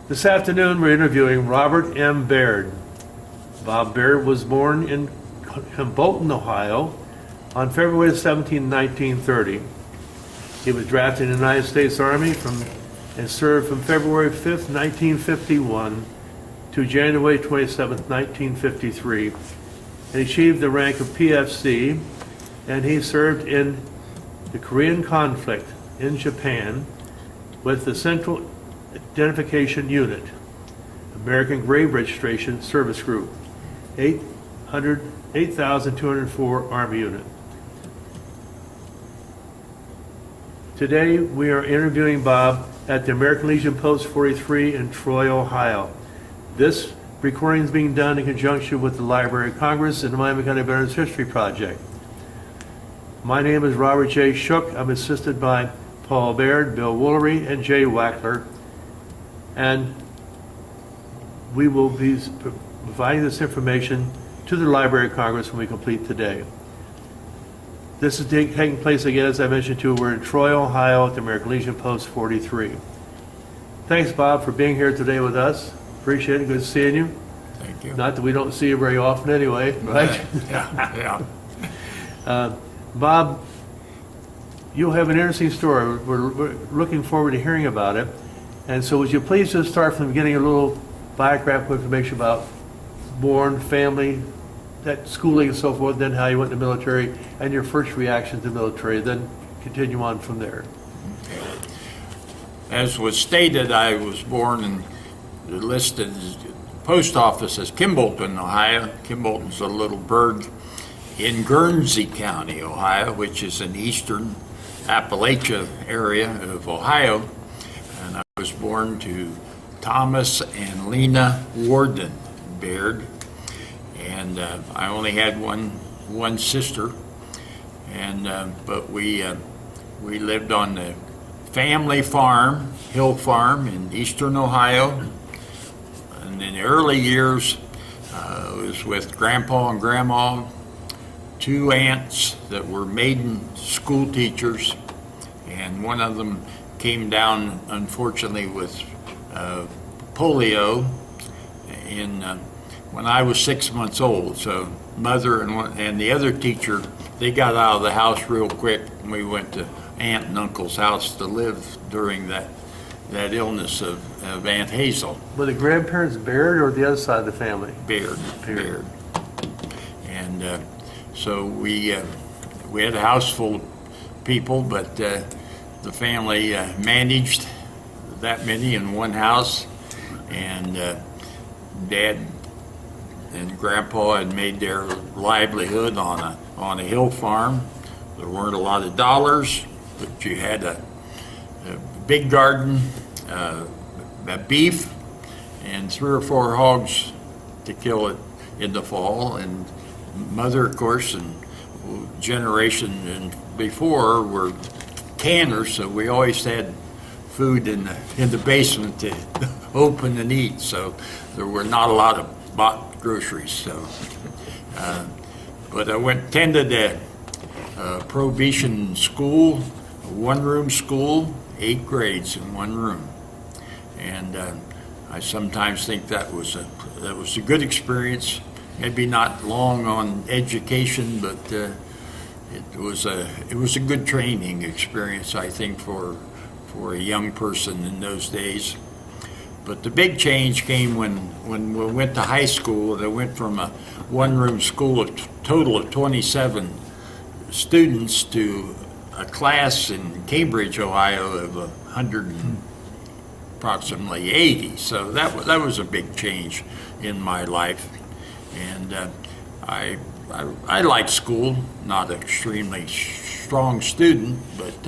This afternoon, we're interviewing Robert M. Baird. Bob Baird was born in Bolton, Ohio, on February 17, 1930. He was drafted in the United States Army and served from February 5, 1951 to January 27, 1953, and achieved the rank of PFC, and he served in the Korean conflict in Japan with the Central Identification Unit, American Grave Registration Service Group, 8,204 Army Unit. Today we are interviewing Bob at the American Legion Post 43 in Troy, Ohio. This recording is being done in conjunction with the Library of Congress and the Miami County Veterans History Project. My name is Robert J. Shook. I'm assisted by Paul Baird, Bill Woolery, and Jay Wackler. And we will be providing this information to the Library of Congress when we complete today. This is taking place again, as I mentioned to you, we're in Troy, Ohio at the American Legion Post 43. Thanks, Bob, for being here today with us. Appreciate it. Good seeing you. Thank you. Not that we don't see you very often anyway, right? Yeah. Bob, you have an interesting story. We're looking forward to hearing about it. And so would you please just start from the beginning, a little biographical information about born, family, that schooling and so forth, then how you went to the military, and your first reaction to the military, then continue on from there. As was stated, I was born and listed as post office as Kimbolton, Ohio. Kimbolton's a little burg in Guernsey County, Ohio, which is in eastern Appalachia area of Ohio. And I was born to Thomas and Lena Warden Baird. And I only had one sister, and but we lived on the family farm, Hill Farm in eastern Ohio. And in the early years, I was with Grandpa and Grandma, two aunts that were maiden school teachers, and one of them came down, unfortunately, with polio when I was 6 months old. So mother and the other teacher, they got out of the house real quick, and we went to aunt and uncle's house to live during that illness of Aunt Hazel. Were the grandparents Baird or the other side of the family? Baird. And so we had a house full of people, but the family managed that many in one house, and Dad and Grandpa had made their livelihood on a hill farm. There weren't a lot of dollars, but you had a big garden, beef, and 3 or 4 hogs to kill it in the fall. And Mother, of course, and generation and before were canners, so we always had food in the basement to open and eat. So there were not a lot of bought groceries. So, but I attended a Prohibition school, a one-room school, 8 grades in one room, and I sometimes think that was a good experience. Maybe not long on education, but it was a good training experience, I think, for a young person in those days. But the big change came when we went to high school. And I went from a one-room school, a total of 27 students, to a class in Cambridge, Ohio, of approximately 80. So that was a big change in my life. And I liked school, not an extremely strong student, but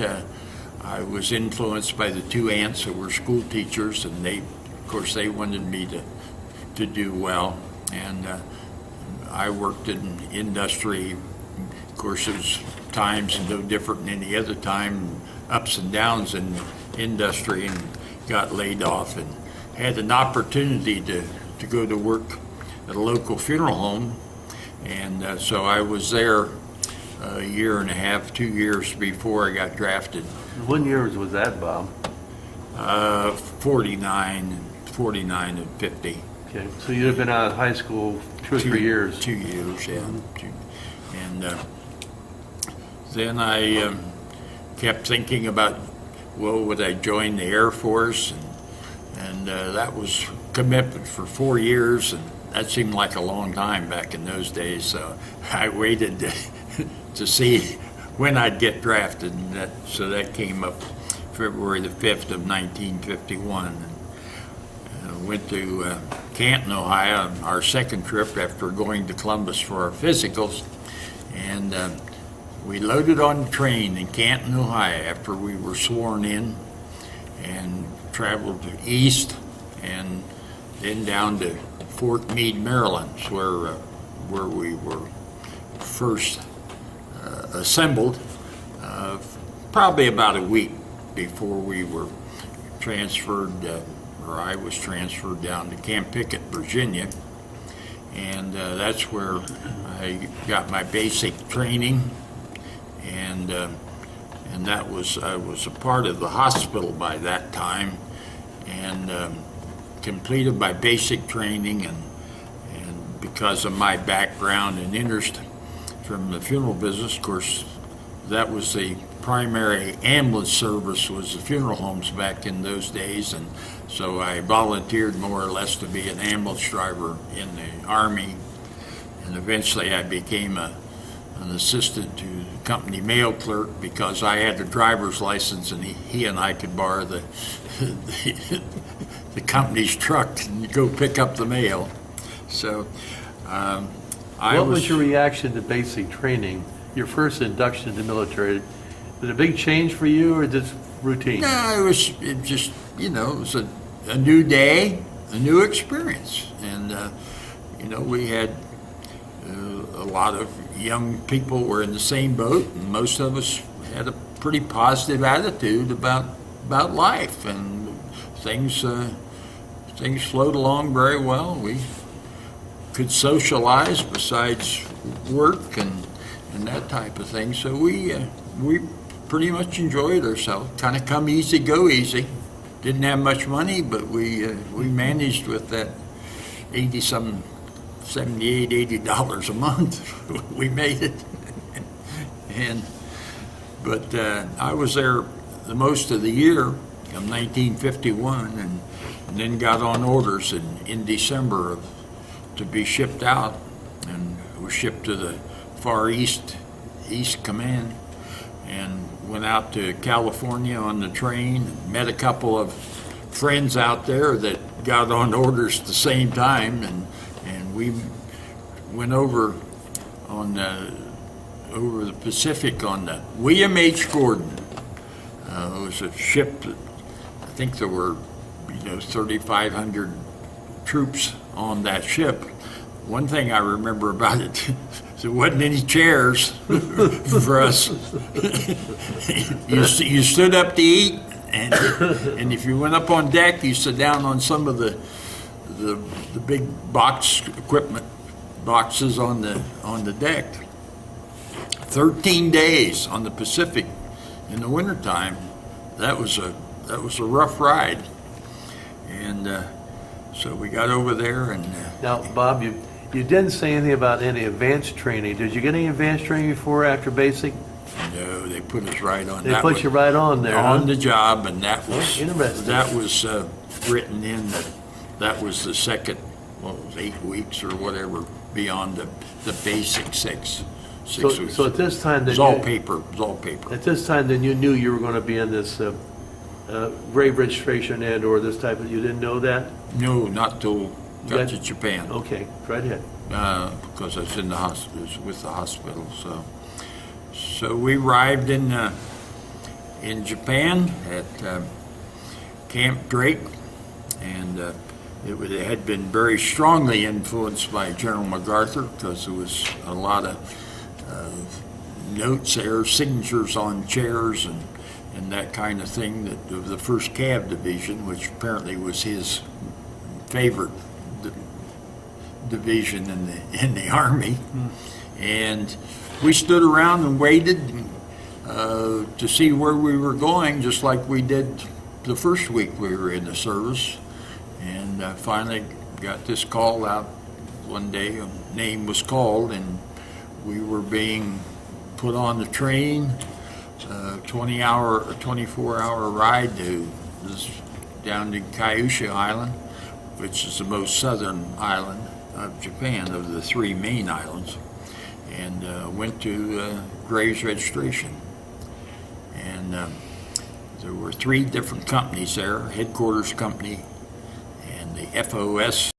I was influenced by the 2 aunts who were school teachers, and they wanted me to do well. And I worked in industry. Of course, it was times no different than any other time, ups and downs in industry, and got laid off, and had an opportunity to go to work at a local funeral home. And so I was there a year and a half, 2 years before I got drafted. What years was that, Bob? 49, 49 and 50. Okay, so you'd have been out of high school 2 or 3 years. 2 years, yeah. And then I kept thinking about, well, would I join the Air Force? And that was commitment for 4 years, and that seemed like a long time back in those days. So I waited to see when I'd get drafted, and so that came up February the 5th of 1951. Went to Canton, Ohio, on our second trip after going to Columbus for our physicals, and we loaded on the train in Canton, Ohio after we were sworn in, and traveled east and then down to Fort Meade, Maryland, where we were first assembled, probably about a week before we were transferred, or I was transferred down to Camp Pickett, Virginia, and that's where I got my basic training, and I was a part of the hospital by that time, and completed my basic training, and because of my background and interest from the funeral business, of course, that was the primary ambulance service, was the funeral homes back in those days, and so I volunteered more or less to be an ambulance driver in the Army, and eventually I became an assistant to the company mail clerk because I had a driver's license, and he and I could borrow the company's truck and go pick up the mail. So What was your reaction to basic training, your first induction to the military? Was it a big change for you, or just routine? No, it just, it was a new day, a new experience. And, we had a lot of young people were in the same boat, and most of us had a pretty positive attitude about life, and things flowed along very well. We could socialize besides work and that type of thing. So we pretty much enjoyed ourselves. Kind of come easy, go easy. Didn't have much money, but we managed with that $78, $80 a month. We made it. But I was there the most of the year of 1951, and then got on orders in December to be shipped out, and was shipped to the Far East Command, and went out to California on the train, met a couple of friends out there that got on orders at the same time, and we went over the Pacific on the William H. Gordon. It was a ship that, I think there were 3,500 troops on that ship. One thing I remember about it, there wasn't any chairs for us. You stood up to eat, and if you went up on deck, you sit down on some of the big equipment boxes on the deck. 13 days on the Pacific in the wintertime. That was a rough ride, and so we got over there. And now, Bob, you didn't say anything about any advanced training. Did you get any advanced training before or after basic? No, they put us right on. They put you right on there, on huh? the job, and that was interesting. That was written in that was the second, 8 weeks or whatever beyond the basic six weeks. So at this time, it was all paper. It was all paper. At this time, then you knew you were going to be in this grave registration or this type of. You didn't know that? No, not till got to Japan. Okay, right ahead. Because I was in the hospital, with the hospital. So we arrived in Japan at Camp Drake, and it had been very strongly influenced by General MacArthur, because there was a lot of notes there, signatures on chairs and that kind of thing, that of the 1st Cav Division, which apparently was his favorite division in the Army. And we stood around and waited to see where we were going, just like we did the first week we were in the service, and finally got this call out one day. A name was called, and we were being put on the train, 24-hour ride down to Kyushu Island, which is the most southern island of Japan, of the three main islands, and went to Graves Registration. And there were three different companies there, headquarters company and the FOS